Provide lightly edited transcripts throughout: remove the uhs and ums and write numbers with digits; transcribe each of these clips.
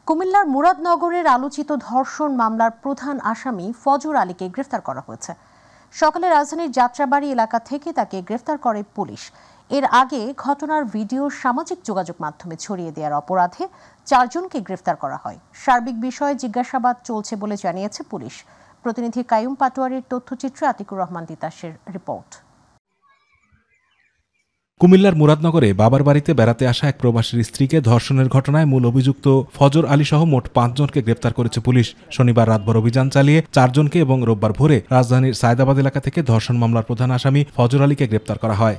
কুমিল্লার মুরাদনগরের আলোচিত ধর্ষণ মামলার প্রধান আসামি ফজর আলীকে গ্রেফতার করা হয়েছে। সকালে রাজধানীর যাত্রাবাড়ি এলাকা থেকে তাকে গ্রেফতার করে পুলিশ। এর আগে ঘটনার ভিডিও সামাজিক যোগাযোগ মাধ্যমে ছড়িয়ে দেওয়ার অপরাধে 4 জনকে গ্রেফতার করা হয়। সার্বিক বিষয়ে জিজ্ঞাসাবাদ চলছে বলে জানিয়েছে পুলিশ। প্রতিনিধি কাইয়ুম পাটোয়ারির তথ্যচিত্রে আতিকুর রহমান তিতাসের রিপোর্ট। কুমিল্লার মুরাদনগরে বাবার বাড়িতে বেড়াতে আসা এক প্রবাসীর স্ত্রীকে ধর্ষণের ঘটনায় মূল অভিযুক্ত ফজর আলী সহ মোট 5 জনকে গ্রেপ্তার করেছে পুলিশ। শনিবার রাতভর অভিযান চালিয়ে 4 জনকে এবং রোববার ভোরে রাজধানীর সায়দাবাদ এলাকা থেকে ধর্ষণ মামলার প্রধান আসামি ফজর আলীকে গ্রেপ্তার করা হয়।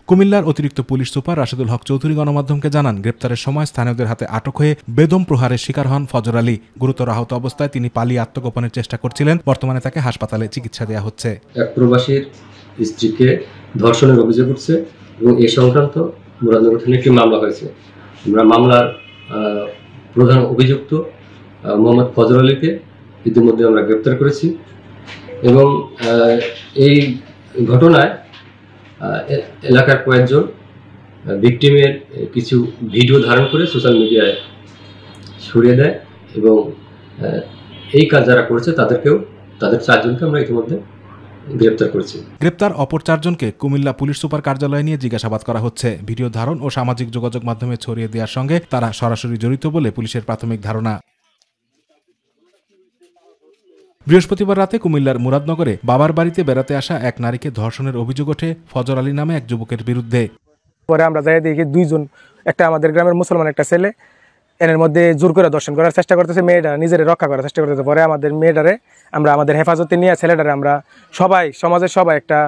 কুমিল্লার অতিরিক্ত পুলিশ সুপার রাশেদুল হক চৌধুরী গণমাধ্যমকে জানান, গ্রেপ্তারের সময় স্থানীয়দের হাতে আটক হয়ে বেদম প্রহারের শিকার হন ফজর আলী। গুরুতর আহত অবস্থায় তিনি পালিয়ে আত্মগোপনের চেষ্টা করছিলেন। বর্তমানে তাকে হাসপাতালে চিকিৎসা দেওয়া হচ্ছে। এক প্রবাসীর স্ত্রীকে ধর্ষণের অভিযোগ উঠছে এবং এ সংক্রান্ত মুরাদনগর থানায় একটি মামলা হয়েছে। আমরা মামলার প্রধান অভিযুক্ত মোহাম্মদ ফজর আলীকে ইতিমধ্যে আমরা গ্রেপ্তার করেছি এবং এই ঘটনায় এলাকার কয়েকজন ভিকটিমের কিছু ভিডিও ধারণ করে সোশ্যাল মিডিয়ায় ছড়িয়ে দেয় এবং এই কাজ যারা করেছে তাদের 4 জনকে আমরা ইতিমধ্যে গ্রেপ্তার করেছি। গ্রেপ্তার অপর 4 জনকে কুমিল্লা পুলিশ সুপার কার্যালয়ে নিয়ে জিজ্ঞাসাবাদ করা হচ্ছে। ভিডিও ধারণ ও সামাজিক যোগাযোগ মাধ্যমে ছড়িয়ে দেওয়ার সঙ্গে তারা সরাসরি জড়িত বলে পুলিশের প্রাথমিক ধারণা। বৃহস্পতিবার রাতে কুমিল্লার মুরাদনগরে বাবার বাড়িতে বেড়াতে আসা এক নারীকে ধর্ষণের অভিযোগ ওঠে ফজর আলী নামে এক যুবকের বিরুদ্ধে। পরে আমরা যাই দেখি 2 জন, একটা আমাদের গ্রামের মুসলমান একটা ছেলে, এর মধ্যে জোর করে দর্শন করার চেষ্টা করতেছে, মেয়েটা নিজের রক্ষা করার চেষ্টা করতেছে। পরে আমাদের মেয়েটারে আমরা আমাদের হেফাজতে নিয়ে ছেলেটারে আমরা সবাই সমাজের সবাই একটা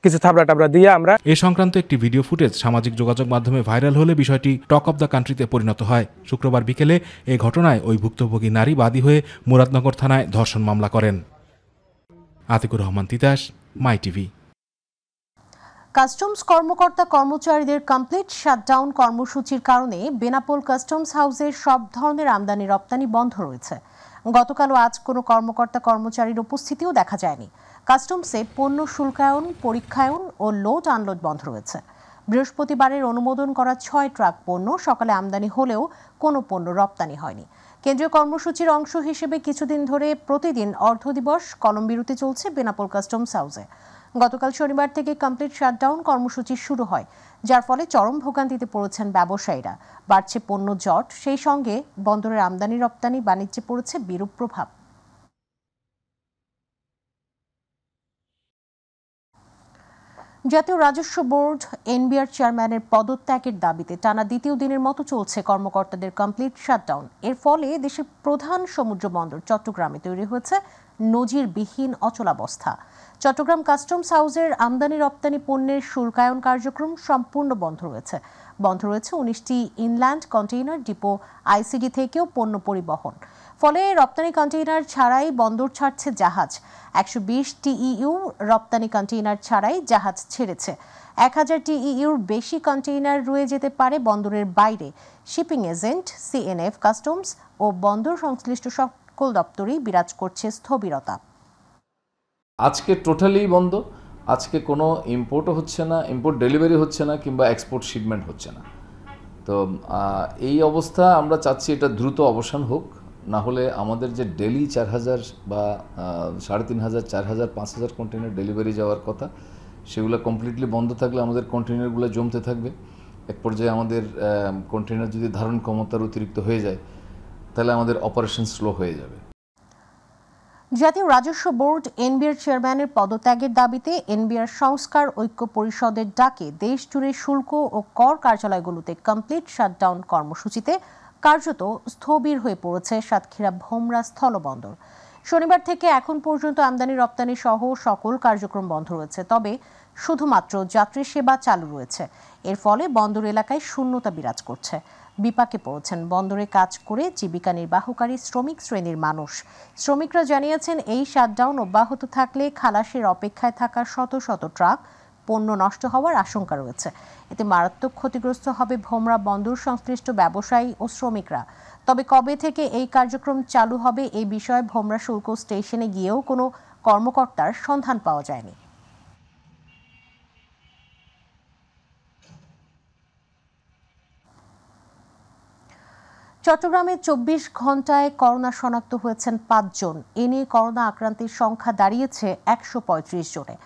কিছু থাবড়া টাবড়া দিয়ে আমরা। এই সংক্রান্ত একটি ভিডিও ফুটেজ সামাজিক যোগাযোগ মাধ্যমে ভাইরাল হলে বিষয়টি টক অব দ্য কান্ট্রিতে পরিণত হয়। শুক্রবার বিকেলে এই ঘটনায় ওই ভুক্তভোগী নারী বাদী হয়ে মুরাদনগর থানায় ধর্ষণ মামলা করেন। আতিকুর রহমান তিতাস, মাই টিভি। কাস্টমস কর্মকর্তা কর্মচারীদের কমপ্লিট শাটডাউন কর্মসূচির কারণে বেনাপোল কাস্টমস হাউসের সব ধরনের আমদানি রপ্তানি বন্ধ রয়েছে। গতকাল ও আজ কোনো কর্মকর্তা কর্মচারীর উপস্থিতিও দেখা যায়নি। কাস্টমসে পণ্য শুল্কায়ন, পরীক্ষায়ন ও লোড আনলোড বন্ধ রয়েছে। বৃহস্পতিবারের অনুমোদন করা 6 ট্রাক পণ্য সকালে আমদানি হলেও কোনো পণ্য রপ্তানি হয়নি। কেন্দ্রীয় কর্মসূচির অংশ হিসেবে কিছুদিন ধরে প্রতিদিন অর্ধদিবস কলম বিরতি চলছে বেনাপোল কাস্টমস হাউসে। গতকাল শনিবার থেকে কমপ্লিট শাটডাউন কর্মসূচি শুরু হয়, যার ফলে চরম ভোগান্তিতে পড়েছেন ব্যবসায়ীরা। বাড়ছে পণ্য জট, সেই সঙ্গে বন্দরের আমদানি রপ্তানি বাণিজ্যে পড়েছে বিরূপ প্রভাব। জাতীয় রাজস্ব বোর্ড এনবিআর চেয়ারম্যানের পদত্যাগের দাবিতে টানা দ্বিতীয় দিনের মতো চলছে কর্মকর্তাদের কমপ্লিট শাটডাউন। এর ফলে দেশের প্রধান সমুদ্র বন্দর চট্টগ্রামে তৈরি হয়েছে নজিরবিহীন অচলাবস্থা। চট্টগ্রাম কাস্টমস হাউসের আমদানি রপ্তানি পণ্যের শুল্কায়ন কার্যক্রম সম্পূর্ণ বন্ধ রয়েছে। বন্ধ রয়েছে 19টি ইনল্যান্ড কন্টেইনার ডিপো, আইসিডি থেকেও পণ্য পরিবহন। ফলে রপ্তানি কন্টেইনার ছাড়াই বন্দর ছাড়ছে জাহাজ। 120 টিইউ রপ্তানি কন্টেইনার ছাড়াই জাহাজ ছেড়েছে। 1000 টিইউর বেশি কন্টেইনার রয়ে যেতে পারে বন্দরের বাইরে। শিপিং এজেন্ট, সিএনএফ, কাস্টমস ও বন্দর সংশ্লিষ্ট সকল দপ্তরেই বিরাজ করছে স্থবিরতা। আজকে টোটালি বন্ধ। আজকে কোনো ইম্পোর্টও হচ্ছে না, ইম্পোর্ট ডেলিভারি হচ্ছে না, কিংবা এক্সপোর্ট শিপমেন্ট হচ্ছে না। তো এই অবস্থা আমরা চাচ্ছি এটা দ্রুত অবসান হোক, না হলে আমাদের যে ডেলি 4000 বা 3500, 4000, 5000 কন্টেইনার ডেলিভারি যাওয়ার কথা, সেগুলো কমপ্লিটলি বন্ধ থাকলে আমাদের কন্টেইনারগুলো জমতে থাকবে। এক পর্যায়ে আমাদের কন্টেইনার যদি ধারণ ক্ষমতার অতিরিক্ত হয়ে যায়, তাহলে আমাদের অপারেশন স্লো হয়ে যাবে। জাতীয় রাজস্ব বোর্ড এনবিআর চেয়ারম্যানের পদত্যাগের দাবিতে এনবিআর সংস্কার ঐক্য পরিষদের ডাকে দেশ জুড়ে শুল্ক ও কর কার্যালয়গুলোতে কমপ্লিট শাটডাউন কর্মসূচিতে কার্যত স্থবির হয়ে পড়েছে সাতক্ষীরা ভোমরা স্থলবন্দর। শনিবার থেকে এখন পর্যন্ত আমদানি রপ্তানি সহ সকল কার্যক্রম বন্ধ রয়েছে, তবে শুধুমাত্র যাত্রী সেবা চালু রয়েছে। এর ফলে বন্দর এলাকায় শূন্যতা বিরাজ করছে। বিপাকে পড়েছেন বন্দরে কাজ করে জীবিকা নির্বাহকারী শ্রমিক শ্রেণীর মানুষ। শ্রমিকরা জানিয়েছেন, এই শাটডাউন অব্যাহত থাকলে খালাসের অপেক্ষায় থাকা শত শত ট্রাক পণ্য নষ্ট হওয়ার আশঙ্কা রয়েছে। এতে মারাত্মক ক্ষতিগ্রস্ত হবে ভোমরা বন্দর সংশ্লিষ্ট ব্যবসায়ী ও শ্রমিকরা। তবে কবে থেকে এই কার্যক্রম চালু হবে এই বিষয়ে ভোমরা শুল্ক স্টেশনে গিয়েও কোনো কর্মকর্তার সন্ধান পাওয়া যায়নি। চট্টগ্রামে ২৪ ঘন্টায় করোনা শনাক্ত হয়েছেন ৫ জন। এ নিয়ে করোনা আক্রান্তের সংখ্যা দাঁড়িয়েছে ১৩৫ জনে।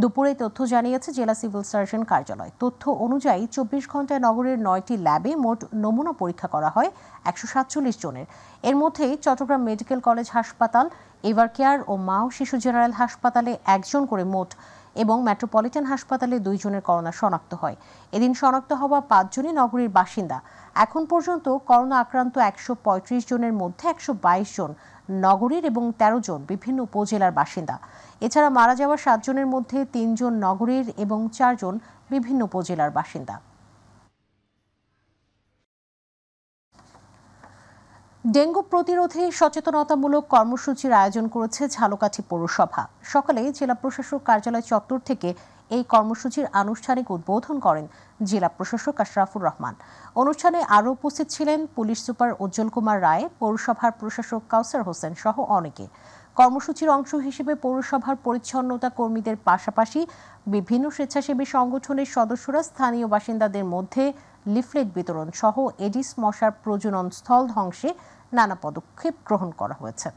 দুপুরে তথ্য জানিয়েছে জেলা সিভিল সার্জন কার্যালয়। তথ্য অনুযায়ী ২৪ ঘন্টায় নগরের ৯টি ল্যাবে মোট নমুনা পরীক্ষা করা হয় ১৪৭ জনের। এর মধ্যে চট্টগ্রাম মেডিকেল কলেজ হাসপাতাল, এভার কেয়ার ও মা ও শিশু জেনারেল হাসপাতালে ১ জন করে মোট এবং মেট্রোপলিটন হাসপাতালে ২ জনের করোনা শনাক্ত হয়। এদিন শনাক্ত হওয়া ৫ জনই নগরীর বাসিন্দা। এখন পর্যন্ত করোনা আক্রান্ত ১৩৫ জনের মধ্যে ১২২ জন নগরীর এবং ১৩ জন বিভিন্ন উপজেলার বাসিন্দা। এছাড়া মারা যাওয়া ৭ জনের মধ্যে ৩ জন নগরীর এবং ৪ জন বিভিন্ন উপজেলার বাসিন্দা। ডেঙ্গু প্রতিরোধে সচেতনতামূলক কর্মসূচির আয়োজন করেছে ঝালকাঠি পৌরসভা। সকালে জেলা প্রশাসক কার্যালয় চত্বর থেকে এই কর্মসূচির আনুষ্ঠানিক উদ্বোধন করেন জেলা প্রশাসক আশরাফুর রহমান। অনুষ্ঠানে আরও উপস্থিত ছিলেন পুলিশ সুপার উজ্জ্বল কুমার রায়, পৌরসভার প্রশাসক কাউসার হোসেন সহ অনেকে। কর্মসূচির অংশ হিসেবে পৌরসভার পরিচ্ছন্নতা কর্মীদের পাশাপাশি বিভিন্ন স্বেচ্ছাসেবী সংগঠনের সদস্যরা স্থানীয় বাসিন্দাদের মধ্যে লিফলেট বিতরণ সহ এডিস মশার প্রজনন স্থল ধ্বংসে নানা পদক্ষেপ গ্রহণ করা হয়েছে।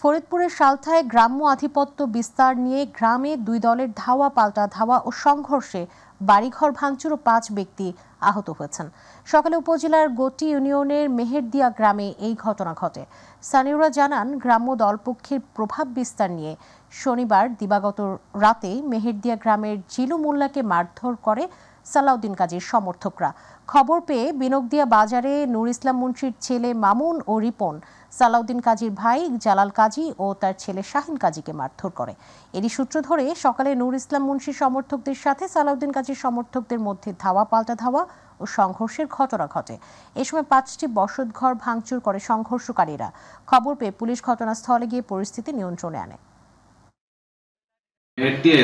ফরিদপুরের সালথায় গ্রাম্য আধিপত্য বিস্তার নিয়ে গ্রামে ২ দলের ধাওয়া পাল্টা ধাওয়া ও সংঘর্ষে বাড়িঘর ভাঙচুর ও ৫ ব্যক্তি আহত হয়েছেন। সকালে উপজেলার গটি ইউনিয়নের মেহেরদিয়া গ্রামে এই ঘটনা ঘটে। স্থানীয়রা জানান, গ্রাম্য দলপক্ষের প্রভাব বিস্তার নিয়ে শনিবার দিবাগত রাতে মেহেরদিয়া গ্রামের জিলু মোল্লাকে মারধর করে সালাউদ্দিন কাজীর সমর্থকরা। খবর পেয়ে বিনকদিয়া বাজারে নূর ইসলাম মুন্সির ছেলে মামুন ও রিপন সালাউদ্দিন কাজীর ভাই জালাল কাজী ও তার ছেলে শাহিন কাজীকে মারধর করে। এরই সূত্র ধরে সকালে নূর ইসলাম মুন্সির সমর্থকদের সাথে সালাউদ্দিন কাজীর সমর্থকদের মধ্যে ধাওয়া পাল্টা ধাওয়া ও সংঘর্ষের ঘটনা ঘটে। এ সময় ৫টি বসতঘর ভাঙচুর করে সংঘর্ষকারীরা। খবর পেয়ে পুলিশ ঘটনাস্থলে গিয়ে পরিস্থিতি নিয়ন্ত্রণে আনে।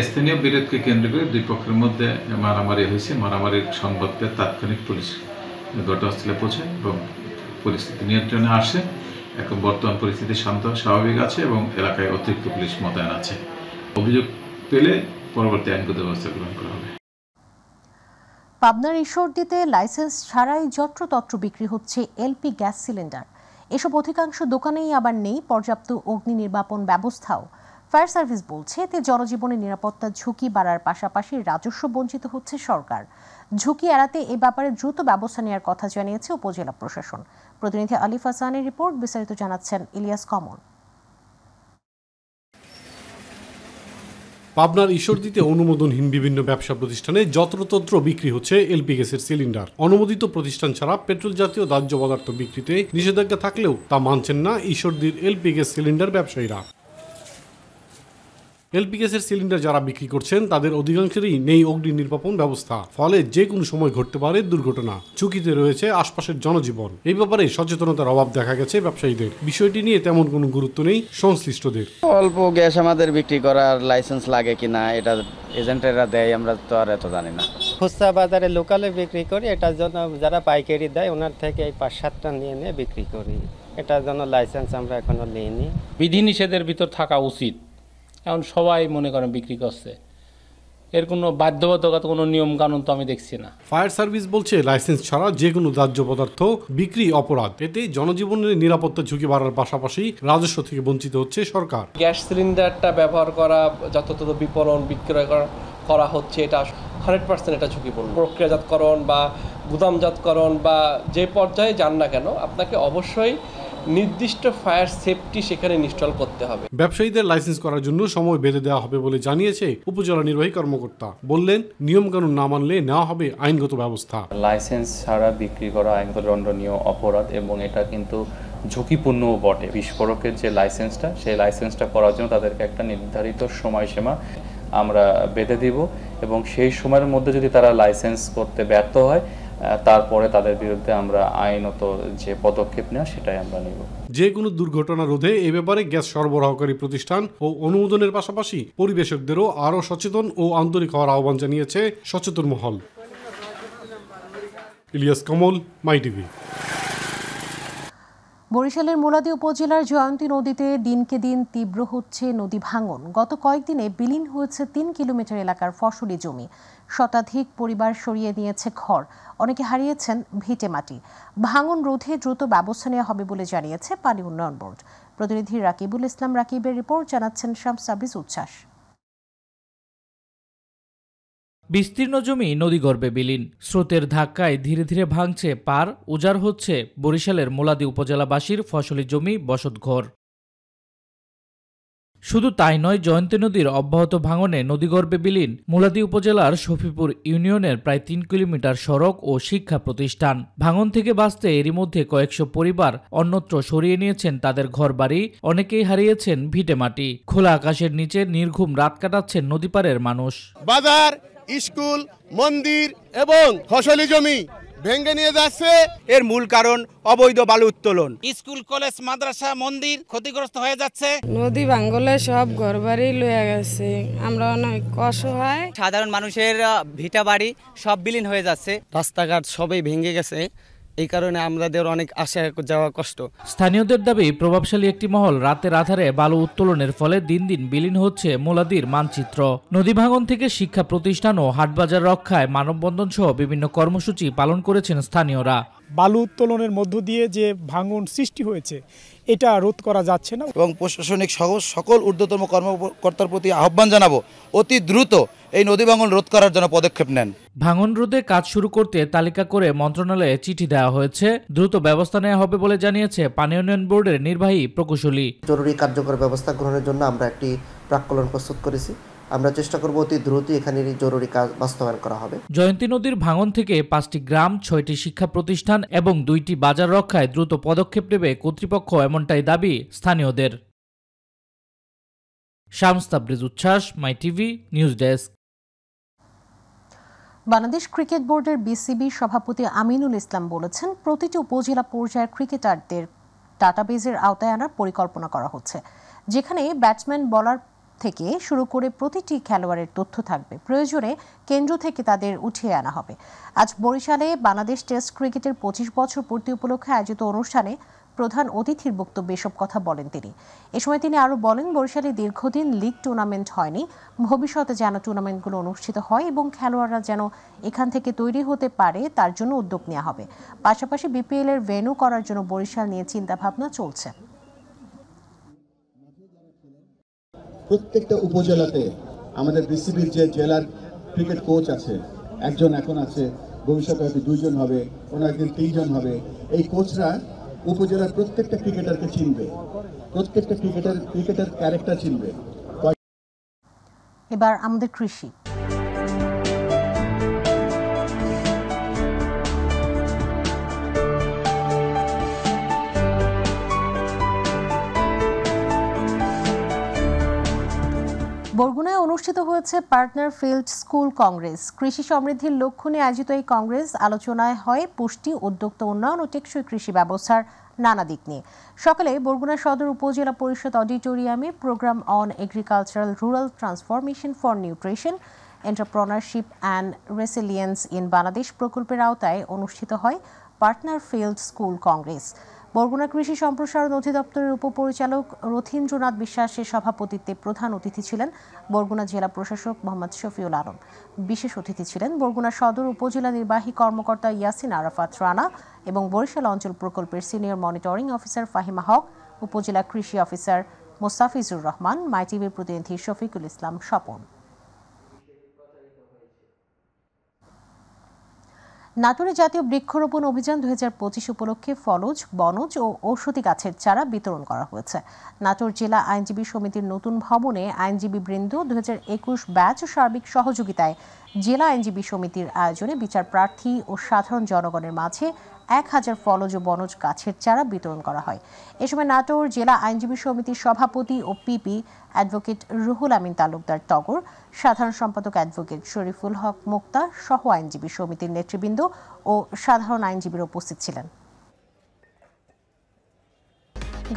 স্থানীয় বিরোধকে কেন্দ্র করে দুই পক্ষের মধ্যে মারামারি হয়েছে। মারামারির সংবাদ পেয়ে তাৎক্ষণিক পুলিশ ঘটনাস্থলে পৌঁছায় এবং পরিস্থিতি নিয়ন্ত্রণে আসে। এখন বর্তমান পরিস্থিতি শান্ত স্বাভাবিক আছে এবং এলাকায় অতিরিক্ত পুলিশ মোতায়েন আছে। অভিযোগ পেলে পরবর্তী আইনগত ব্যবস্থা গ্রহণ করা হবে। পাবনার ঈশ্বরদীতে লাইসেন্স ছাড়াই যত্রতত্র বিক্রি হচ্ছে এলপি গ্যাস সিলিন্ডার। এসব অধিকাংশ দোকানেই আবার নেই পর্যাপ্ত অগ্নি নির্বাপন ব্যবস্থাও। ফায়ার সার্ভিস বলছে, এতে জনজীবনের নিরাপত্তার ঝুঁকি বাড়ার পাশাপাশি রাজস্ব বঞ্চিত হচ্ছে সরকার। ঝুঁকি এড়াতে এ ব্যাপারে দ্রুত ব্যবস্থা নেওয়ার কথা জানিয়েছে উপজেলা প্রশাসন। প্রতিনিধি আলিফ হাসানের রিপোর্ট, বিস্তারিত জানাচ্ছেন ইলিয়াস কমল। পাবনার ঈশ্বরদীতে অনুমোদনহীন বিভিন্ন ব্যবসা প্রতিষ্ঠানে যত্রতত্র বিক্রি হচ্ছে এলপি গ্যাসের সিলিন্ডার। অনুমোদিত প্রতিষ্ঠান ছাড়া পেট্রোল জাতীয় দাহ্য পদার্থ বিক্রিতে নিষেধাজ্ঞা থাকলেও তা মানছেন না ঈশ্বরদীর এলপি গ্যাস সিলিন্ডার ব্যবসায়ীরা। এলপি গ্যাসের সিলিন্ডার যারা বিক্রি করছেন তাদের অধিকাংশেরই নেই অগ্নি নির্বাপন ব্যবস্থা। ফলে যে কোনো সময় ঘটতে পারে দুর্ঘটনা। ঝুঁকিতে রয়েছে আশপাশের জনজীবন। এই ব্যাপারে সচেতনতার অভাব দেখা গেছে ব্যবসায়ীদের। বিষয়টি নিয়ে তেমন কোনো গুরুত্ব নেই সংশ্লিষ্টদের। অল্প গ্যাস আমাদের বিক্রি করার লাইসেন্স লাগে কিনা এটা এজেন্টেরা দেয়, আমরা তো আর এত জানি না। খুচরা বাজারে লোকালে বিক্রি করি, এটার জন্য যারা পাইকারি দেয় ওনার থেকে এই ৫-৭টা নিয়ে বিক্রি করি। এটার জন্য লাইসেন্স আমরা এখনো নিইনি। বিধিনিষেধের ভিতর থাকা উচিত। এখন সবাই মনে করেন বিক্রি করছে, এর কোনো বাধ্যবাধকতা কোনো নিয়ম কানুন তো আমি দেখছি না। ফায়ার সার্ভিস বলছে, লাইসেন্স ছাড়া যে কোনো দাহ্য পদার্থ বিক্রি অপরাধ। এতে জনজীবনের নিরাপত্তা ঝুঁকি বাড়ার পাশাপাশি রাজস্ব থেকে বঞ্চিত হচ্ছে সরকার। গ্যাস সিলিন্ডারটা ব্যবহার করা, যতটা বিপণন বিক্রয় করা হচ্ছে, এটা 100% এটা ঝুঁকিপূর্ণ। প্রক্রিয়াজাতকরণ বা গুদামজাতকরণ বা যে পর্যায়ে যান না কেন, আপনাকে অবশ্যই নির্দিষ্ট ফায়ার সেফটি সেখানে ইনস্টল করতে হবে। ব্যবসায়ীদের লাইসেন্স করার জন্য সময় বেঁধে দেওয়া হবে বলে জানিয়েছে উপজেলা নির্বাহী কর্মকর্তা। বললেন, নিয়মকানুন না মানলে নেওয়া হবে আইনগত ব্যবস্থা। লাইসেন্স ছাড়া বিক্রি করা আইনগত দণ্ডনীয় অপরাধ এবং এটা কিন্তু ঝুঁকিপূর্ণও বটে। বিস্ফোরকের যে লাইসেন্সটা, সেই লাইসেন্সটা করার জন্য তাদেরকে একটা নির্ধারিত সময়সীমা আমরা বেঁধে দিব এবং সেই সময়ের মধ্যে যদি তারা লাইসেন্স করতে ব্যর্থ হয় তারপরে তাদের বিরুদ্ধে আমরা আইনত যে পদক্ষেপ নেওয়া সেটাই আমরা নেব। যে কোনো দুর্ঘটনা রোধে এ ব্যাপারে গ্যাস সরবরাহকারী প্রতিষ্ঠান ও অনুমোদনের পাশাপাশি পরিবেশকদেরও আরও সচেতন ও আন্তরিক হওয়ার আহ্বান জানিয়েছে সচেতন মহল। ইলিয়াস কমল, মাই টিভি। বরিশালের মুলাদী উপজেলার জয়ন্তী নদীতে দিনকে দিন তীব্র হচ্ছে নদী ভাঙন। গত কয়েকদিনে বিলীন হয়েছে 3 কিলোমিটার এলাকার ফসলি জমি। শতাধিক পরিবার সরিয়ে নিয়েছে ঘর, অনেকে হারিয়েছেন ভিটেমাটি। ভাঙন রোধে দ্রুত ব্যবস্থা নেওয়া হবে বলে জানিয়েছে পানি উন্নয়ন বোর্ড। প্রতিনিধি রাকিবুল ইসলাম রাকিবের রিপোর্ট, জানাচ্ছেন শামস সাবিজ উচ্ছ্বাস। বিস্তীর্ণ জমি নদীগর্ভে বিলীন, স্রোতের ধাক্কায় ধীরে ধীরে ভাঙছে পার, উজাড় হচ্ছে বরিশালের মোলাদি উপজেলাবাসীর ফসলি জমি, বসতঘর। শুধু তাই নয়, জয়ন্তী নদীর অব্যাহত ভাঙনে নদীগর্ভে বিলীন মোলাদি উপজেলার শফিপুর ইউনিয়নের প্রায় 3 কিলোমিটার সড়ক ও শিক্ষা প্রতিষ্ঠান। ভাঙন থেকে বাঁচতে এরই মধ্যে কয়েকশো পরিবার অন্যত্র সরিয়ে নিয়েছেন তাদের ঘরবাড়ি, অনেকেই হারিয়েছেন ভিটেমাটি। খোলা আকাশের নিচে নির্ঘুম রাত কাটাচ্ছেন নদীপাড়ের মানুষ। বাজার, স্কুল, মন্দির এবং ফসলি জমি ভেঙে নিয়ে যাচ্ছে। এর মূল কারণ অবৈধ বালু উত্তোলন। স্কুল, কলেজ, মাদ্রাসা, মন্দির ক্ষতিগ্রস্ত হয়ে যাচ্ছে। নদী ভাঙ্গলে সব ঘরবাড়ি লয়ে গেছে, আমরা অনেক অসহায়। সাধারণ মানুষের ভিটা বাড়ি সব বিলীন হয়ে যাচ্ছে, রাস্তাঘাট সবই ভেঙে গেছে। এই কারণে আমাদের অনেক আসা যাওয়া কষ্ট। স্থানীয়দের দাবি, প্রভাবশালী একটি মহল রাতের আধারে বালু উত্তোলনের ফলে দিন দিন বিলীন হচ্ছে মোলাদির মানচিত্র। নদী ভাঙন থেকে শিক্ষা প্রতিষ্ঠান ও হাটবাজার রক্ষায় মানববন্ধন সহ বিভিন্ন কর্মসূচি পালন করেছেন স্থানীয়রা। বালু উত্তোলনের মধ্য দিয়ে যে ভাঙন সৃষ্টি হয়েছে এটা রোধ করা যাচ্ছে না এবং প্রশাসনিক সকল ঊর্ধ্বতম কর্মকর্তার প্রতি আহ্বান জানাবো অতি দ্রুত এই নদী ভাঙন রোধ করার জন্য পদক্ষেপ নেন। ভাঙন রোধে কাজ শুরু করতে তালিকা করে মন্ত্রণালয়ে চিঠি দেওয়া হয়েছে, দ্রুত ব্যবস্থা নেওয়া হবে বলে জানিয়েছে পানি উন্নয়ন বোর্ডের নির্বাহী প্রকৌশলী। জরুরি কার্যকর ব্যবস্থা গ্রহণের জন্য আমরা একটি প্রাক্কলন প্রস্তুত করেছি, আমরা চেষ্টা করব অতি দ্রুত এখানে জরুরি কাজ বাস্তবায়ন করা হবে। জয়ন্তী নদীর ভাঙন থেকে 5টি গ্রাম, 6টি শিক্ষা প্রতিষ্ঠান এবং 2টি বাজার রক্ষায় দ্রুত পদক্ষেপ নেবে কর্তৃপক্ষ, এমনটাই দাবি স্থানীয়দের। শামস তাবরিজ উচ্ছ্বাস, my TV news desk. Bangladesh cricket বোর্ডের বিসিবি সভাপতি আমিনুল ইসলাম বলেছেন, প্রতিটি উপজেলা পর্যায়ের ক্রিকেটারদের ডাটাবেজের আওতায় আনার পরিকল্পনা করা হচ্ছে, যেখানে ব্যাটসম্যান, বোলার থেকে শুরু করে প্রতিটি খেলোয়াড়ের তথ্য থাকবে। প্রয়োজনে কেন্দ্র থেকে তাদের উঠিয়ে আনা হবে। আজ বরিশালে বাংলাদেশ টেস্ট ক্রিকেটের 25 বছর পূর্তি উপলক্ষে আয়োজিত অনুষ্ঠানে প্রধান অতিথির বক্তব্যে এসব কথা বলেন তিনি। এ সময় তিনি আরও বলেন, বরিশালে দীর্ঘদিন লিগ টুর্নামেন্ট হয়নি, ভবিষ্যতে যেন টুর্নামেন্টগুলো অনুষ্ঠিত হয় এবং খেলোয়াড়রা যেন এখান থেকে তৈরি হতে পারে তার জন্য উদ্যোগ নেওয়া হবে। পাশাপাশি বিপিএল এর ভেন্যু করার জন্য বরিশাল নিয়ে চিন্তাভাবনা চলছে। প্রত্যেকটা উপজেলাতে আমাদের বিসিবির যে জেলার ক্রিকেট কোচ আছে, একজন এখন আছে, ভবিষ্যতে হয়তো 2 জন হবে, কোনো একদিন 3 জন হবে। এই কোচরা উপজেলার প্রত্যেকটা ক্রিকেটারকে চিনবে, প্রত্যেকটা ক্রিকেটার ক্যারেক্টার চিনবে। এবার আমাদের কৃষি। বরগুনায় অনুষ্ঠিত হয়েছে পার্টনার ফিল্ড স্কুল কংগ্রেস। কৃষি সমৃদ্ধির লক্ষ্য নিয়ে আয়োজিত এই কংগ্রেস আলোচনায় হয় পুষ্টি, উদ্যোক্তা উন্নয়ন ও টেকসই কৃষি ব্যবস্থার নানা দিক নিয়ে। সকালে বরগুনা সদর উপজেলা পরিষদ অডিটোরিয়ামে programme on agricultural rural transformation for nutrition, entrepreneurship and resilience in Bangladesh প্রকল্পের আওতায় অনুষ্ঠিত হয় partner field school congress. Barguna কৃষি সম্প্রসারণ অধিদপ্তরের উপপরিচালক রথীন্দ্রনাথ বিশ্বাসের সভাপতিত্বে প্রধান অতিথি ছিলেন বরগুনা জেলা প্রশাসক মোহাম্মদ শফিউল আলম। বিশেষ অতিথি ছিলেন বরগুনা সদর উপজেলা নির্বাহী কর্মকর্তা ইয়াসিন আরাফাত রানা এবং বরিশাল অঞ্চল প্রকল্পের সিনিয়র মনিটরিং অফিসার ফাহিমা হক, উপজেলা কৃষি অফিসার মোস্তাফিজুর রহমান, মাই টিভির প্রতিনিধি শফিকুল ইসলাম স্বপন। নাটোরে জাতীয় বৃক্ষরোপণ অভিযান 2025 উপলক্ষে ফলজ, বনজ ও ঔষধি গাছের চারা বিতরণ করা হয়েছে। নাটোর জেলা আইনজীবী সমিতির নতুন ভবনে আইনজীবী বৃন্দ 2021 ব্যাচ সার্বিক সহযোগিতায় জেলা আইনজীবী সমিতির আয়োজনে বিচার প্রার্থী ও সাধারণ জনগণের মাঝে 1000 ফলজ ও বনজ গাছের চারা বিতরণ করা হয়। এ সময় নাটোর জেলা আইনজীবী সমিতির সভাপতি ও পিপি অ্যাডভোকেট রুহুল আমিন তালুকদার টগর, সাধারণ সম্পাদক অ্যাডভোকেট শরীফুল হক মুক্তা সহ আইনজীবী সমিতির নেতৃবৃন্দ ও সাধারণ আইনজীবীরা উপস্থিত ছিলেন।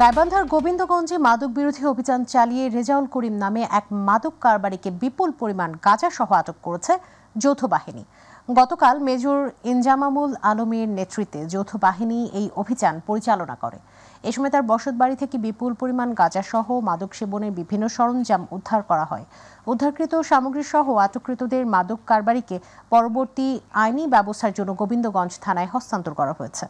গাইবান্ধার গোবিন্দগঞ্জে মাদক বিরোধী অভিযান চালিয়ে রেজাউল করিম নামে এক মাদক কারবারিকে বিপুল পরিমাণ গাঁজা সহ আটক করেছে যৌথ বাহিনী। গতকাল মেজর ইনজামামুল আলমের নেতৃত্বে যৌথ বাহিনী এই অভিযান পরিচালনা করে। এ সময় তার বসতবাড়ি থেকে বিপুল পরিমাণ গাঁজাসহ মাদক সেবনের বিভিন্ন সরঞ্জাম উদ্ধার করা হয়। উদ্ধারকৃত সামগ্রীসহ আটককৃতদের মাদক কারবারিকে পরবর্তী আইনি ব্যবস্থার জন্য গোবিন্দগঞ্জ থানায় হস্তান্তর করা হয়েছে।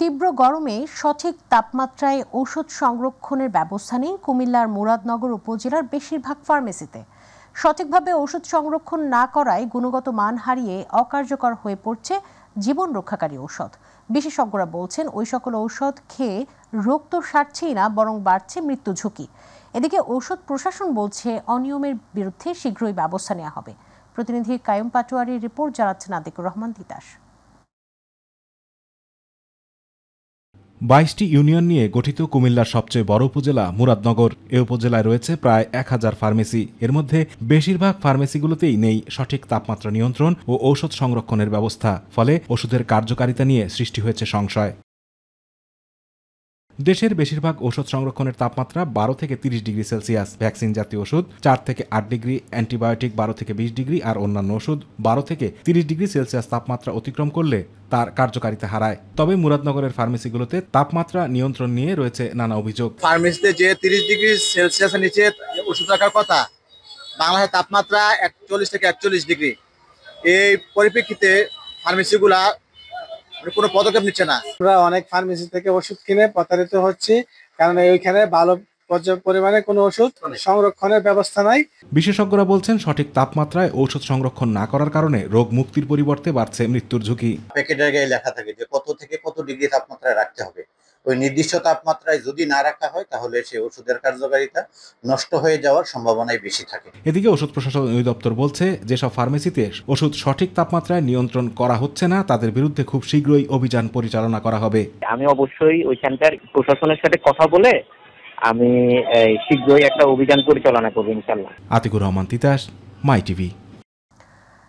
তীব্র গরমে সঠিক তাপমাত্রায় ঔষধ সংরক্ষণের ব্যবস্থা নেই কুমিল্লার মুরাদনগর উপজেলার বেশিরভাগ ফার্মেসিতে। সঠিকভাবে ঔষধ সংরক্ষণ না করায় গুণগত মান হারিয়ে অকার্যকর হয়ে পড়ছে জীবন রক্ষাকারী ঔষধ। বিশেষজ্ঞরা বলছেন ওই সকল ঔষধ খেয়ে রোগ তো সারছেই না, বরং বাড়ছে মৃত্যু ঝুঁকি। এদিকে ঔষধ প্রশাসন বলছে অনিয়মের বিরুদ্ধে শীঘ্রই ব্যবস্থা নেওয়া হবে। প্রতিনিধি কায়ুম পাটোয়ারির রিপোর্ট জানাচ্ছেন আতিকুর রহমান তিতাস। 22টি ইউনিয়ন নিয়ে গঠিত কুমিল্লার সবচেয়ে বড় উপজেলা মুরাদনগর। এ উপজেলায় রয়েছে প্রায় 1000 ফার্মেসি। এর মধ্যে বেশিরভাগ ফার্মেসিগুলোতেই নেই সঠিক তাপমাত্রা নিয়ন্ত্রণ ও ঔষধ সংরক্ষণের ব্যবস্থা। ফলে ওষুধের কার্যকারিতা নিয়ে সৃষ্টি হয়েছে সংশয়। দেশের বেশিরভাগ ওষুধ সংরক্ষণের তাপমাত্রা 12 থেকে 30 ডিগ্রি সেলসিয়াস। ভ্যাকসিন জাতীয় ওষুধ 4 থেকে 8 ডিগ্রি, অ্যান্টিবায়োটিক 12 থেকে 20 ডিগ্রি আর অন্যান্য ওষুধ 12 থেকে 30 ডিগ্রি সেলসিয়াস তাপমাত্রা অতিক্রম করলে তার কার্যকারিতা হারায়। তবে মুরাদনগরের ফার্মেসিগুলোতে তাপমাত্রা নিয়ন্ত্রণ নিয়ে রয়েছে নানা অভিযোগ। ফার্মেসিতে যে 30 ডিগ্রি সেলসিয়াসের নিচে ওষুধ রাখার কথা, বাংলাদেশের তাপমাত্রা 40 থেকে 41 ডিগ্রি। এই পরিপ্রেক্ষিতে ফার্মেসিগুলা কোনো পদক্ষেপ নিচ্ছে না। আমরা অনেক ফার্মেসি থেকে ওষুধ কিনে প্রতারিত হচ্ছি, কারণ ওইখানে ভালো পর্যাপ্ত পরিমাণে কোনো ওষুধ সংরক্ষণের ব্যবস্থা নাই। বিশেষজ্ঞরা বলছেন সঠিক তাপমাত্রায় ঔষধ সংরক্ষণ না করার কারণে রোগ মুক্তির পরিবর্তে বাড়ছে মৃত্যুর ঝুঁকি। প্যাকেটের গায়ে লেখা থাকে যে কত থেকে কত ডিগ্রি তাপমাত্রায় রাখতে হবে। ওই নির্দিষ্ট তাপমাত্রায় যদি না রাখা হয় তাহলে সেই ওষুধের কার্যকারিতা নষ্ট হয়ে যাওয়ার সম্ভাবনাই বেশি থাকে। এদিকে ওষুধ প্রশাসন অধিদপ্তর বলছে যেসব ফার্মেসিতে ওষুধ সঠিক তাপমাত্রায় নিয়ন্ত্রণ করা হচ্ছে না তাদের বিরুদ্ধে খুব শীঘ্রই অভিযান পরিচালনা করা হবে। আমি অবশ্যই ওইখানকার প্রশাসনের সাথে কথা বলে আমি শীঘ্রই একটা অভিযান পরিচালনা করব ইনশাআল্লাহ। আতিকুর রহমান তিতাস, মাই টিভি।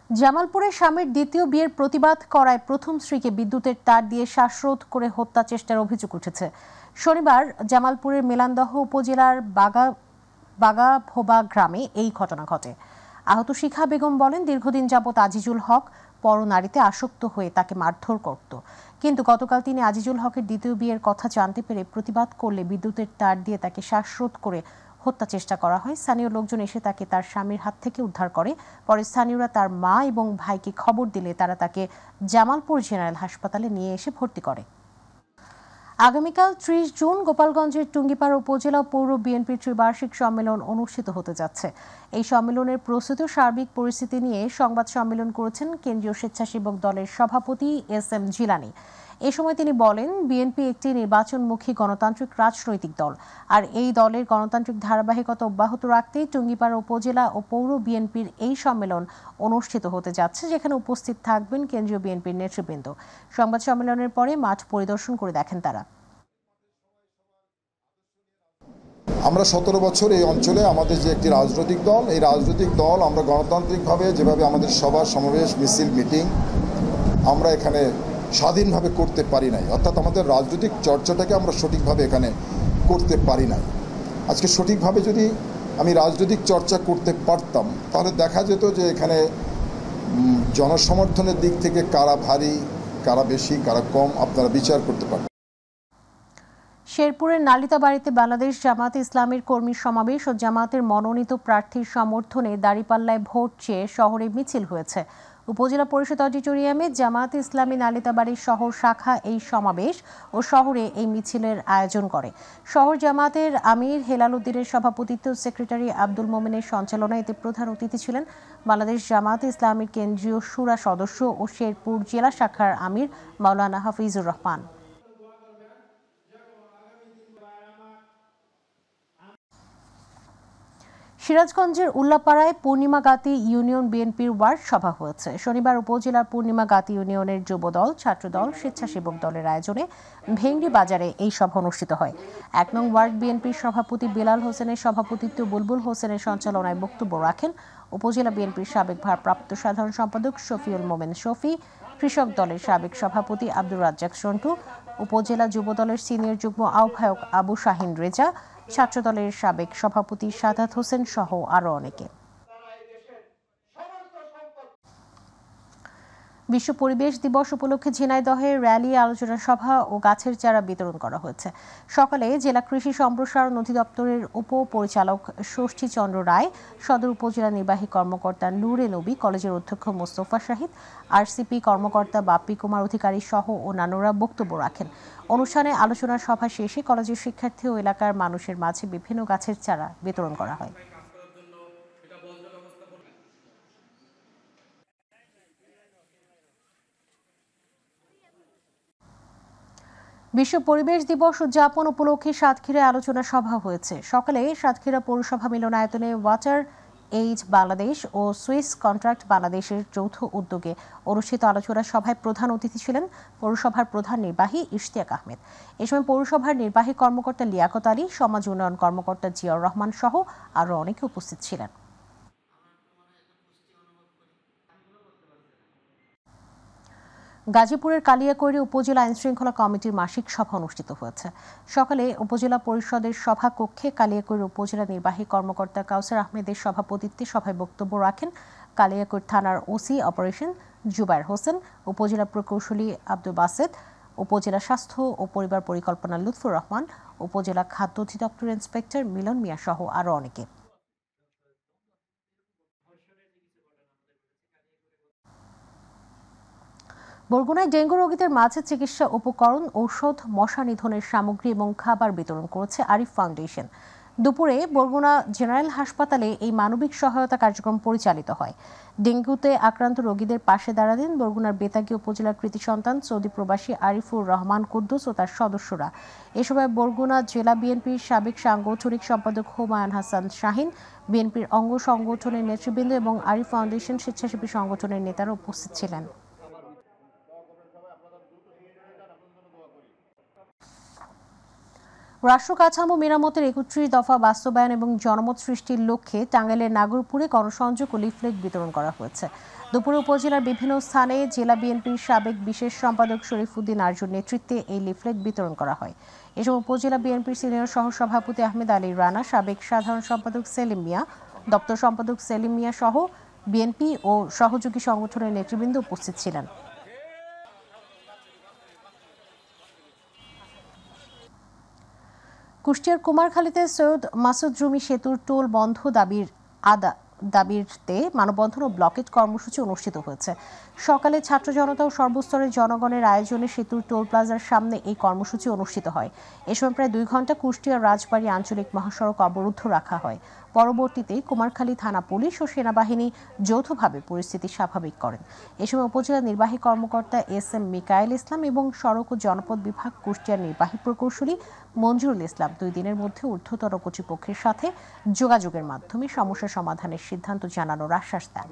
জামালপুরে স্বামীর দ্বিতীয় বিয়ের প্রতিবাদ করায় প্রথম স্ত্রীকে বিদ্যুতের তার দিয়ে শ্বাসরোধ করে হত্যা চেষ্টার অভিযোগ উঠেছে। শনিবার জামালপুরের মেলান্দহ উপজেলার বাগাভোবা গ্রামে এই ঘটনা ঘটে। আহত শিখা বেগম বলেন, দীর্ঘদিন যাবৎ আজিজুল হক পরনারীতে আসক্ত হয়ে তাকে মারধর করত, কিন্তু গতকাল তিনি আজিজুল হকের দ্বিতীয় বিয়ের কথা জানতে পেরে প্রতিবাদ করলে বিদ্যুতের তার দিয়ে তাকে শ্বাসরোধ করে হত্যা চেষ্টা করা হয়। স্থানীয় লোকজন এসে তাকে তার স্বামীর হাত থেকে উদ্ধার করে। পরে স্থানীয়রা তার মা এবং ভাইকে খবর দিলে তারা তাকে জামালপুর জেনারেল হাসপাতালে নিয়ে এসে ভর্তি করে। আগামীকাল 30 জুন গোপালগঞ্জের টুঙ্গিপাড়া উপজেলা পৌর বিএনপির ত্রিবার্ষিক সম্মেলন অনুষ্ঠিত হতে যাচ্ছে। এই সম্মেলনের প্রস্তুত সার্বিক পরিস্থিতি নিয়ে সংবাদ সম্মেলন করেছেন কেন্দ্রীয় স্বেচ্ছাসেবক দলের সভাপতি এস.এম. জিলানী। এ সময় তিনি বলেন, বিএনপি একটি নির্বাচনমুখী গণতান্ত্রিক রাজনৈতিক দল, আর এই দলের গণতান্ত্রিক ধারাবাহিকতা অব্যাহত রাখতেই টুঙ্গিপাড়া উপজেলা ও পৌর বিএনপির এই সম্মেলন অনুষ্ঠিত হতে যাচ্ছে, যেখানে উপস্থিত থাকবেন কেন্দ্রীয় বিএনপির নেতৃবৃন্দ। সংবাদ সম্মেলনের পরে মাঠ পরিদর্শন করে দেখেন তারা। আমরা 17 বছর এই অঞ্চলে আমাদের যে একটি রাজনৈতিক দল, এই রাজনৈতিক দল আমরা গণতান্ত্রিকভাবে যেভাবে আমাদের সভা সমাবেশ মিছিল মিটিং আমরা এখানে স্বাধীনভাবে করতে পারি নাই, অর্থাৎ আমাদের রাজনৈতিক চর্চাটাকে আমরা সঠিকভাবে এখানে করতে পারি নাই। আজকে সঠিকভাবে যদি আমি রাজনৈতিক চর্চা করতে পারতাম তাহলে দেখা যেত যে এখানে জনসমর্থনের দিক থেকে কারা ভারী, কারা বেশি, কারা কম আপনারা বিচার করতে পারবেন। শেরপুরের নালিতাবাড়িতে বাংলাদেশ জামাতে ইসলামের কর্মী সমাবেশ ও জামাতের মনোনীত প্রার্থীর সমর্থনে দাঁড়িপাল্লায় ভোট চেয়ে শহরে মিছিল হয়েছে। উপজেলা পরিষদ অডিটোরিয়ামে জামাত ইসলামী নালিতাবাড়ির শহর শাখা এই সমাবেশ ও শহরে এই মিছিলের আয়োজন করে। শহর জামাতের আমির হেলাল উদ্দিনের সভাপতিত্ব, সেক্রেটারি আব্দুল মোমেনের সঞ্চালনায় এতে প্রধান অতিথি ছিলেন বাংলাদেশ জামাত ইসলামীর কেন্দ্রীয় শুরা সদস্য ও শেরপুর জেলা শাখার আমির মাওলানা হাফিজুর রহমান। সিরাজগঞ্জের উল্লাপাড়ায় পূর্ণিমাগাতি ইউনিয়ন বিএনপির ওয়ার্ড সভা হয়েছে। শনিবার উপজেলার পূর্ণিমাগাতি ইউনিয়নের যুবদল, ছাত্রদল, স্বেচ্ছাসেবক দলের আয়োজনে ভেংড়ি বাজারে এই সভা অনুষ্ঠিত হয়। 1 নং ওয়ার্ড বিএনপির সভাপতি বেলাল হোসেনের সভাপতিত্বে বুলবুল হোসেনের সঞ্চালনায় বক্তব্য রাখেন উপজেলা বিএনপির সাবেক ভারপ্রাপ্ত সাধারণ সম্পাদক শফিউল মোমেন শফি, কৃষক দলের সাবেক সভাপতি আব্দুর রাজ্জাক সন্টু, উপজেলা যুবদলের সিনিয়র যুগ্ম আহ্বায়ক আবু শাহিন রেজা, ছাত্রদলের সাবেক সভাপতি সাদাত হোসেন সহ আরো অনেকে। বিশ্ব পরিবেশ দিবস উপলক্ষে ঝিনাইদহে র্যালি, আলোচনা সভা ও গাছের চারা বিতরণ করা হয়েছে। সকালে জেলা কৃষি সম্প্রসারণ অধিদপ্তরের উপপরিচালক ষষ্ঠী চন্দ্র রায়, সদর উপজেলা নির্বাহী কর্মকর্তা নূরে নবী, কলেজের অধ্যক্ষ মোস্তফা শাহিদ, আরসিপি কর্মকর্তা বাপ্পি কুমার অধিকারী সহ অন্যান্যরা বক্তব্য রাখেন। অনুষ্ঠানে আলোচনা সভা শেষে কলেজের শিক্ষার্থী ও এলাকার মানুষের মাঝে বিভিন্ন গাছের চারা বিতরণ করা হয়। বিশ্ব পরিবেশ দিবস উদযাপন উপলক্ষে সাতক্ষীরায় আলোচনা সভা হয়েছে। সকালে সাতক্ষীরা পৌরসভা মিলনায়তনে ওয়াটার এইড বাংলাদেশ ও সুইস কন্ট্রাক্ট বাংলাদেশের যৌথ উদ্যোগে অনুষ্ঠিত আলোচনা সভায় প্রধান অতিথি ছিলেন পৌরসভার প্রধান নির্বাহী ইশতিয়াক আহমেদ। এ সময় পৌরসভার নির্বাহী কর্মকর্তা লিয়াকত আলী, সমাজ উন্নয়ন কর্মকর্তা জিয়াউর রহমান সহ আরও অনেকে উপস্থিত ছিলেন। গাজীপুরের কালিয়াকৈরী উপজেলা আইনশৃঙ্খলা কমিটির মাসিক সভা অনুষ্ঠিত হয়েছে। সকালে উপজেলা পরিষদের সভা কক্ষে কালিয়াকৈরী উপজেলা নির্বাহী কর্মকর্তা কাউসার আহমেদের সভাপতিত্বে সভায় বক্তব্য রাখেন কালিয়াকৈর থানার ওসি অপারেশন জুবায়ের হোসেন, উপজেলা প্রকৌশলী আব্দুল বাসেদ, উপজেলা স্বাস্থ্য ও পরিবার পরিকল্পনা লুৎফুর রহমান, উপজেলা খাদ্য অধিদপ্তর ইন্সপেক্টর মিলন মিয়া সহ আরও অনেকে। বরগুনায় ডেঙ্গু রোগীদের মাঝে চিকিৎসা উপকরণ, ঔষধ, মশা নিধনের সামগ্রী এবং খাবার বিতরণ করেছে আরিফ ফাউন্ডেশন। দুপুরে বরগুনা জেনারেল হাসপাতালে এই মানবিক সহায়তা কার্যক্রম পরিচালিত হয়। ডেঙ্গুতে আক্রান্ত রোগীদের পাশে দাঁড়ালেন বরগুনার বেতাগী উপজেলার কৃতি সন্তান সৌদি প্রবাসী আরিফুর রহমান কুদ্দুস ও তার সদস্যরা। এ সময় বরগুনা জেলা বিএনপির সাবেক সাংগঠনিক সম্পাদক হুমায়ুন হাসান শাহিন, বিএনপির অঙ্গ সংগঠনের নেতৃবৃন্দ এবং আরিফ ফাউন্ডেশন স্বেচ্ছাসেবী সংগঠনের নেতারা উপস্থিত ছিলেন। রাষ্ট্র কাঠামো মেরামতের 31 দফা বাস্তবায়ন এবং জনমত সৃষ্টির লক্ষ্যে টাঙ্গাইলের নাগরপুরে গণসংযোগ ও লিফলেট বিতরণ করা হয়েছে। দুপুরে উপজেলার বিভিন্ন স্থানে জেলা বিএনপির সাবেক বিশেষ সম্পাদক শরীফউদ্দিন আরজুর নেতৃত্বে এই লিফলেট বিতরণ করা হয়। এ সময় উপজেলা বিএনপির সিনিয়র সহসভাপতি আহমেদ আলী রানা, সাবেক সাধারণ সম্পাদক সেলিম মিয়া, দপ্তর সম্পাদক সেলিম মিয়া সহ বিএনপি ও সহযোগী সংগঠনের নেতৃবৃন্দ উপস্থিত ছিলেন। কুষ্টিয়ার কুমারখালীতে সৈয়দ মাসুদ রুমি সেতুর টোল বন্ধ দাবিতে মানববন্ধন ও ব্লকেট কর্মসূচি অনুষ্ঠিত হয়েছে। সকালে ছাত্র জনতা ও সর্বস্তরের জনগণের আয়োজনে সেতুর টোল প্লাজার সামনে এই কর্মসূচি অনুষ্ঠিত হয়। এ সময় প্রায় 2 ঘণ্টা কুষ্টিয়ার রাজবাড়ী আঞ্চলিক মহাসড়ক অবরুদ্ধ রাখা হয়। পরবর্তীতে কুমারখালী থানা পুলিশ ও সেনাবাহিনী যৌথভাবে পরিস্থিতি স্বাভাবিক করেন। এ সময় উপজেলা নির্বাহী কর্মকর্তা এস.এম. মিকাইল ইসলাম এবং সড়ক ও জনপদ বিভাগ কুষ্টিয়ার নির্বাহী প্রকৌশলী মঞ্জুরুল ইসলাম 2 দিনের মধ্যে ঊর্ধ্বতন কর্তৃপক্ষের সাথে যোগাযোগের মাধ্যমে সমস্যা সমাধানের সিদ্ধান্ত জানানোর আশ্বাস দেন।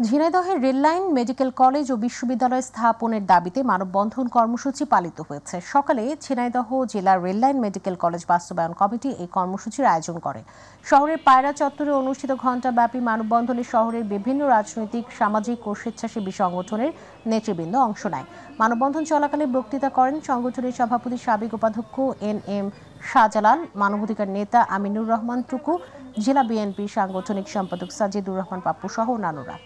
ঝিনাইদহের রেললাইন, মেডিকেল কলেজ ও বিশ্ববিদ্যালয় স্থাপনের দাবিতে মানববন্ধন কর্মসূচি পালিত হয়েছে। সকালে ঝিনাইদহ জেলা রেললাইন মেডিকেল কলেজ বাস্তবায়ন কমিটি এই কর্মসূচির আয়োজন করে। শহরের পায়রা চত্বরে অনুষ্ঠিত ঘণ্টাব্যাপী মানববন্ধনে শহরের বিভিন্ন রাজনৈতিক, সামাজিক ও স্বেচ্ছাসেবী সংগঠনের নেতৃবৃন্দ অংশ নেয়। মানববন্ধন চলাকালে বক্তৃতা করেন সংগঠনের সভাপতি সাবেক উপাধ্যক্ষ এন.এম. শাহজালাল, মানবাধিকার নেতা আমিনুর রহমান টুকু, জেলা বিএনপির সাংগঠনিক সম্পাদক সাজিদুর রহমান পাপ্পু সহ অন্যান্যরা।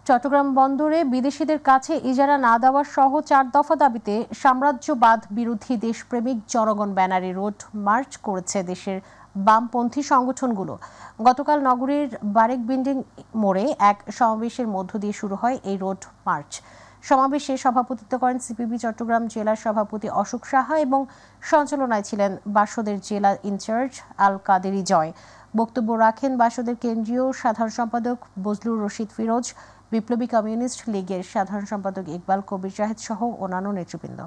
চট্টগ্রাম বন্দরে বিদেশিদের কাছে ইজারা না দেওয়ার সহ 4 দফা দাবিতে সাম্রাজ্যবাদ বিরোধী দেশপ্রেমিক জনগণ ব্যানারে রোড মার্চ করেছে দেশের বামপন্থী সংগঠনগুলো। গতকাল নগরীর বারেক বিল্ডিং মোড়ে এক সমাবেশের মধ্য দিয়ে শুরু হয় এই রোড মার্চ। সমাবেশে সভাপতিত্ব করেন সিপিবি চট্টগ্রাম জেলার সভাপতি অশোক সাহা এবং সঞ্চালনায় ছিলেন বাসদের জেলা ইনচার্জ আল কাদেরি জয়। বক্তব্য রাখেন বাসদের কেন্দ্রীয় সাধারণ সম্পাদক বজলুর রশিদ ফিরোজ, বিপ্লবী কমিউনিস্ট লীগের সাধারণ সম্পাদক ইকবাল কবির জাহেদ সহ অন্যান্য নেতৃবৃন্দ।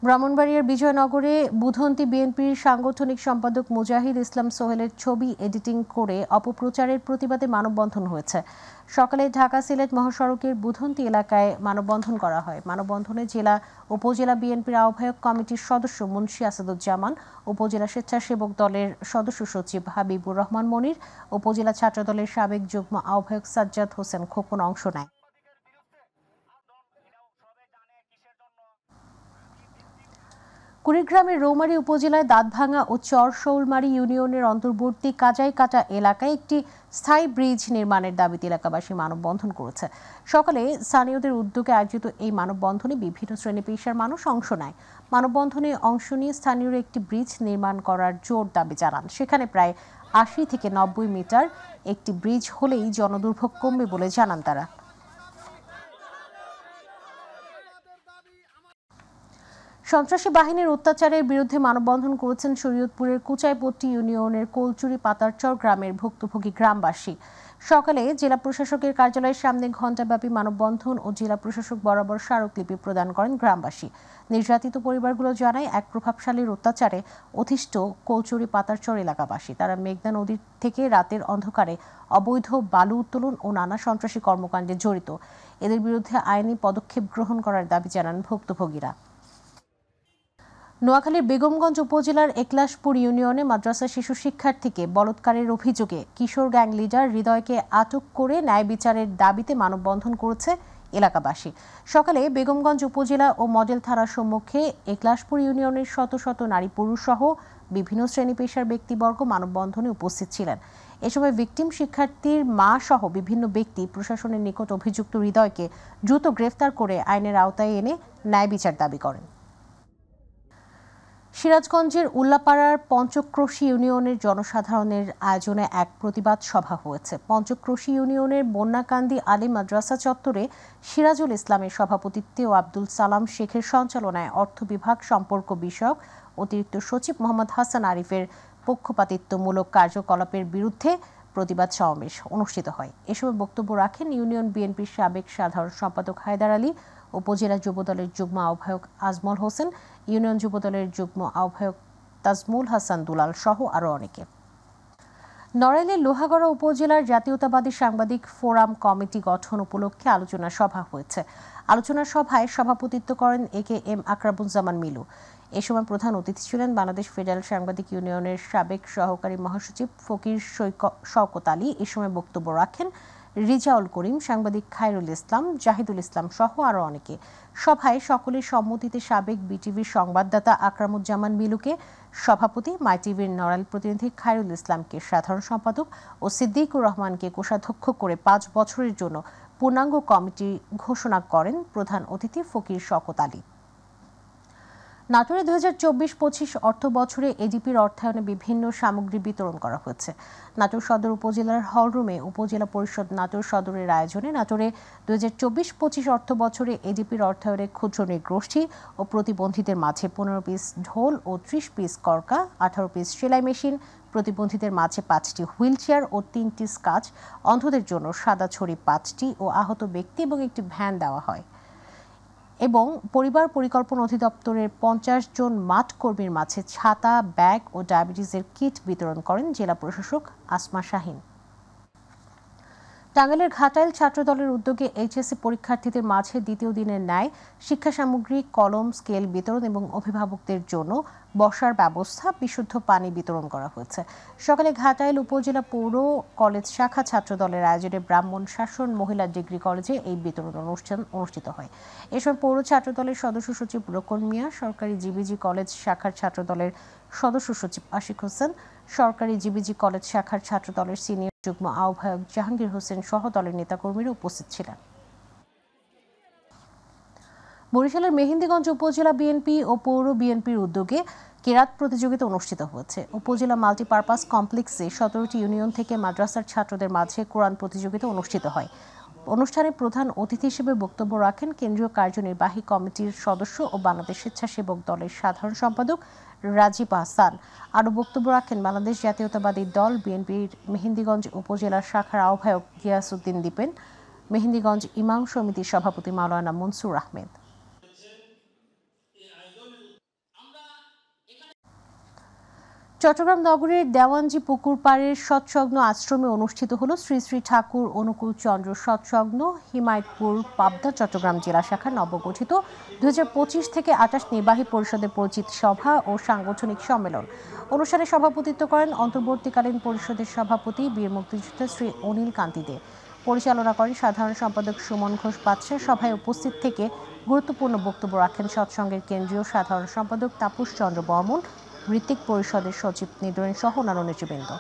ব্রাহ্মণবাড়িয়ার বিজয়নগরে বুধন্তি বিএনপির সাংগঠনিক সম্পাদক মুজাহিদ ইসলাম সোহেলের ছবি এডিটিং করে অপপ্রচারের প্রতিবাদে মানববন্ধন হয়েছে। সকালে ঢাকা সিলেট মহাসড়কের বুধন্তি এলাকায় মানববন্ধন করা হয়। মানববন্ধনে জেলা উপজেলা বিএনপির আহ্বায়ক কমিটির সদস্য মুন্সি আসাদুজ্জামান, উপজেলা স্বেচ্ছাসেবক দলের সদস্য সচিব হাবিবুর রহমান মনির, উপজেলা ছাত্রদলের সাবেক যুগ্ম আহ্বায়ক সাজ্জাদ হোসেন খোকন অংশ নেয়। কুড়িগ্রামের রৌমারী উপজেলায় দাঁতভাঙ্গা ও চরশৌলমারী ইউনিয়নের অন্তর্বর্তী কাজাইকাটা এলাকায় একটি স্থায়ী ব্রিজ নির্মাণের দাবিতে এলাকাবাসী মানববন্ধন করেছে। সকালে স্থানীয়দের উদ্যোগে আয়োজিত এই মানববন্ধনে বিভিন্ন শ্রেণী পেশার মানুষ অংশ নেয়। মানববন্ধনে অংশ নিয়ে স্থানীয়রা একটি ব্রিজ নির্মাণ করার জোর দাবি জানান। সেখানে প্রায় ৮০ থেকে ৯০ মিটার একটি ব্রিজ হলেই জনদুর্ভোগ কমবে বলে জানান তারা। সন্ত্রাসী বাহিনীর অত্যাচারের বিরুদ্ধে মানববন্ধন করেছেন শরীয়তপুরের কুচাইপট্টি ইউনিয়নের কোলচুরি পাতারচর গ্রামের ভুক্তভোগী গ্রামবাসী। সকালে জেলা প্রশাসকের কার্যালয়ের সামনে ঘণ্টাব্যাপী মানববন্ধন ও জেলা প্রশাসক বরাবর স্মারকলিপি প্রদান করেন গ্রামবাসী। নির্যাতিত পরিবারগুলো জানায় এক প্রভাবশালীর অত্যাচারে অতিষ্ঠ কোলচুরি পাতারচর এলাকাবাসী। তারা মেঘনা নদীর থেকে রাতের অন্ধকারে অবৈধ বালু উত্তোলন ও নানা সন্ত্রাসী কর্মকাণ্ডে জড়িত। এদের বিরুদ্ধে আইনি পদক্ষেপ গ্রহণ করার দাবি জানান ভুক্তভোগীরা। নোয়াখালীর বেগমগঞ্জ উপজেলার একলাশপুর ইউনিয়নে মাদ্রাসা শিশু শিক্ষার্থীকে বলাৎকারের অভিযোগে কিশোর গ্যাং লিডার হৃদয়কে আটক করে ন্যায় বিচারের দাবিতে মানববন্ধন করেছে এলাকাবাসী। সকালে বেগমগঞ্জ উপজেলা ও মডেল থানার সম্মুখে একলাশপুর ইউনিয়নের শত শত নারী পুরুষ সহ বিভিন্ন শ্রেণী পেশার ব্যক্তিবর্গ মানববন্ধনে উপস্থিত ছিলেন। এ সময় ভিকটিম শিক্ষার্থীর মা সহ বিভিন্ন ব্যক্তি প্রশাসনের নিকট অভিযুক্ত হৃদয়কে দ্রুত গ্রেফতার করে আইনের আওতায় এনে ন্যায় বিচার দাবি করেন। সিরাজগঞ্জের উল্লাপাড়ার পঞ্চক্রোশী ইউনিয়নের জনসাধারণের আয়োজনে এক প্রতিবাদ সভা হয়েছে। পঞ্চক্রোশী ইউনিয়নের বন্যাকান্দি আলী মাদ্রাসা চত্বরে সিরাজুল ইসলামের সভাপতিত্বে ও আব্দুল সালাম শেখের সঞ্চালনায় অর্থ বিভাগ সম্পর্ক বিষয়ক অতিরিক্ত সচিব মোহাম্মদ হাসান আরিফের পক্ষপাতিত্বমূলক কার্যকলাপের বিরুদ্ধে প্রতিবাদ সমাবেশ অনুষ্ঠিত হয়। এ সময় বক্তব্য রাখেন ইউনিয়ন বিএনপির সাবেক সাধারণ সম্পাদক হায়দার আলী, উপজেলা যুবদলের যুগ্ম আহ্বায়ক আজমল হোসেন, ইউনিয়ন যুবদলের যুগ্ম আহ্বায়ক তাজমুল হাসান দুলাল সহ আরও অনেকে। নড়াইলের লোহাগড়া উপজেলার জাতীয়তাবাদী সাংবাদিক ফোরাম কমিটি গঠন উপলক্ষে আলোচনা সভা হয়েছে। আলোচনা সভায় সভাপতিত্ব করেন AKM আকরামুজ্জামান মিলু। এ সময় প্রধান অতিথি ছিলেন বাংলাদেশ ফেডারেল সাংবাদিক ইউনিয়নের সাবেক সহকারী মহাসচিব ফকির শওকত আলী। এ সময় বক্তব্য রাখেন রিজাউল করিম, সাংবাদিক খায়রুল ইসলাম, জাহিদুল ইসলাম সহ আরও অনেকে। সভায় সকলের সম্মতিতে সাবেক বিটিভির সংবাদদাতা আকরামুজ্জামান মিলুকে সভাপতি, মাইটিভির নড়াইল প্রতিনিধি খায়রুল ইসলামকে সাধারণ সম্পাদক ও সিদ্দিকুর রহমানকে কোষাধ্যক্ষ করে 5 বছরের জন্য পূর্ণাঙ্গ কমিটি ঘোষণা করেন প্রধান অতিথি ফকির শওকত আলী। নাটোরে 2024-25 অর্থ বছরে এডিপির অর্থায়নে বিভিন্ন সামগ্রী বিতরণ করা হয়েছে। নাটোর সদর উপজেলার হলরুমে উপজেলা পরিষদ নাটোর সদরের আয়োজনে নাটোরে 2024-25 অর্থ বছরে এডিপির অর্থায়নে ক্ষুদ্র নৃগোষ্ঠী ও প্রতিবন্ধীদের মাঝে 15 পিস ঢোল ও 30 পিস করকা, 18 পিস সেলাই মেশিন, প্রতিবন্ধীদের মাঝে 5টি হুইল চেয়ার ও 3টি স্কাচ, অন্ধদের জন্য সাদা ছড়ি 5টি ও আহত ব্যক্তি এবং একটি ভ্যান দেওয়া হয়। এবং পরিবার পরিকল্পনা অধিদপ্তরের 50 জন মাঠ কর্মীর মাঝে ছাতা, ব্যাগ ও ডায়াবেটিসের কিট বিতরণ করেন জেলা প্রশাসক আসমা শাহিন। টাঙ্গাইলের ঘাটাইল ছাত্রদলের উদ্যোগে HSC পরীক্ষার্থীদের মাঝে দ্বিতীয় দিনের ন্যায় শিক্ষা সামগ্রী, কলম, স্কেল বিতরণ এবং অভিভাবকদের জন্য বসার ব্যবস্থা, বিশুদ্ধ পানি বিতরণ করা হয়েছে। সকালে ঘাটাইল উপজেলা পৌর কলেজ শাখা ছাত্রদলের আয়োজনে ব্রাহ্মণ শাসন মহিলা ডিগ্রি কলেজে এই বিতরণ অনুষ্ঠান অনুষ্ঠিত হয়। এ সময় পৌর ছাত্রদলের সদস্য সচিব রোকন মিয়া, সরকারি জিবিজি কলেজ শাখার ছাত্রদলের সদস্য সচিব আশিক হোসেন, সরকারি জিবিজি কলেজ শাখার ছাত্রদলের সিনিয়র যুগ্ম আহ্বায়ক জাহাঙ্গীর হোসেন সহ দলের নেতাকর্মীরা উপস্থিত ছিলেন। বরিশালের মেহেন্দিগঞ্জ উপজেলা বিএনপি ও পৌর বিএনপির উদ্যোগে কেরাত প্রতিযোগিতা অনুষ্ঠিত হয়েছে। উপজেলা মাল্টিপারপাস কমপ্লেক্সে 17টি ইউনিয়ন থেকে মাদ্রাসার ছাত্রদের মাঝে কোরআন প্রতিযোগিতা অনুষ্ঠিত হয়। অনুষ্ঠানে প্রধান অতিথি হিসেবে বক্তব্য রাখেন কেন্দ্রীয় কার্যনির্বাহী কমিটির সদস্য ও বাংলাদেশ স্বেচ্ছাসেবক দলের সাধারণ সম্পাদক রাজীব আহসান। আরও বক্তব্য রাখেন বাংলাদেশ জাতীয়তাবাদী দল বিএনপির মেহেন্দিগঞ্জ উপজেলা শাখার আহ্বায়ক গিয়াসউদ্দিন দীপেন, মেহেন্দিগঞ্জ ইমাম সমিতির সভাপতি মাওলানা মনসুর আহমেদ। চট্টগ্রাম নগরের দেওয়ানজি পুকুর পাড়ের সৎসগ্ন আশ্রমে অনুষ্ঠিত হল শ্রী শ্রী ঠাকুর অনুকূল চন্দ্র সৎসগ্ন হিমায়তপুর পাবনা চট্টগ্রাম জেলা শাখার নবগঠিত 2025 থেকে 28 নির্বাহী পরিষদের পরিচিতি সভা ও সাংগঠনিক সম্মেলন। অনুষ্ঠানে সভাপতিত্ব করেন অন্তর্বর্তীকালীন পরিষদের সভাপতি বীর মুক্তিযোদ্ধা শ্রী অনিল কান্তি দে। পরিচালনা করেন সাধারণ সম্পাদক সুমন ঘোষ বাদশা। সভায় উপস্থিত থেকে গুরুত্বপূর্ণ বক্তব্য রাখেন সৎসঙ্গের কেন্দ্রীয় সাধারণ সম্পাদক তাপস চন্দ্র বর্মন, ঋত্বিক পরিষদের সচিব নিদোরেন সহ অন্যান্য নেতৃবৃন্দ।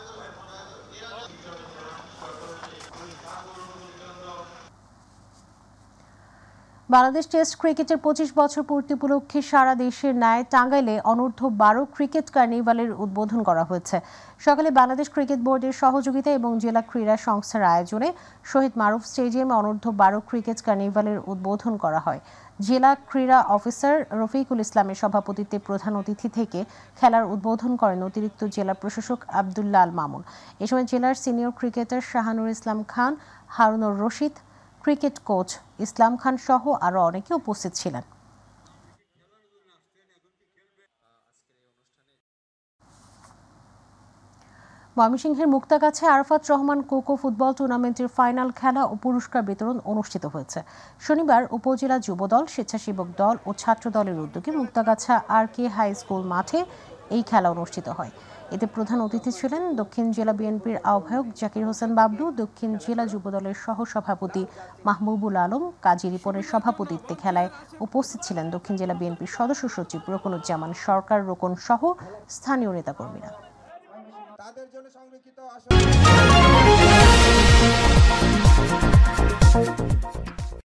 বাংলাদেশ টেস্ট ক্রিকেটের 25 বছর পূর্তি উপলক্ষে সারা দেশের ন্যায় টাঙ্গাইলে অনূর্ধ্ব 12 ক্রিকেট কার্নিভালের উদ্বোধন করা হয়েছে। সকালে বাংলাদেশ ক্রিকেট বোর্ডের সহযোগিতা এবং জেলা ক্রীড়া সংস্থার আয়োজনে শহীদ মারুফ স্টেডিয়ামে অনূর্ধ্ব 12 ক্রিকেট কার্নিভালের উদ্বোধন করা হয়। জেলা ক্রীড়া অফিসার রফিকুল ইসলামের সভাপতিত্বে প্রধান অতিথি থেকে খেলার উদ্বোধন করেন অতিরিক্ত জেলা প্রশাসক আব্দুল্লাহ আল মামুন। এ সময় জেলার senior cricketer Shahanur Islam Khan, Harunur Rashid, cricket coach Islam Khan সহ আরো অনেকে উপস্থিত ছিলেন। ময়মনসিংহের মুক্তাগাছে আরাফাত রহমান কোকো ফুটবল টুর্নামেন্টের ফাইনাল খেলা ও পুরস্কার বিতরণ অনুষ্ঠিত হয়েছে। শনিবার উপজেলা যুবদল, স্বেচ্ছাসেবক দল ও ছাত্র দলের উদ্যোগে মুক্তাগাছা RK হাই স্কুল মাঠে এই খেলা অনুষ্ঠিত হয়। এতে প্রধান অতিথি ছিলেন দক্ষিণ জেলা বিএনপির আহ্বায়ক জাকির হোসেন বাবলু, দক্ষিণ জেলা যুবদলের সহসভাপতি মাহবুবুল আলম, কাজী রিপনের সভাপতিত্বে খেলায় উপস্থিত ছিলেন দক্ষিণ জেলা বিএনপির সদস্য সচিব রোকনুজ্জামান সরকার রোকন সহ স্থানীয় নেতাকর্মীরা।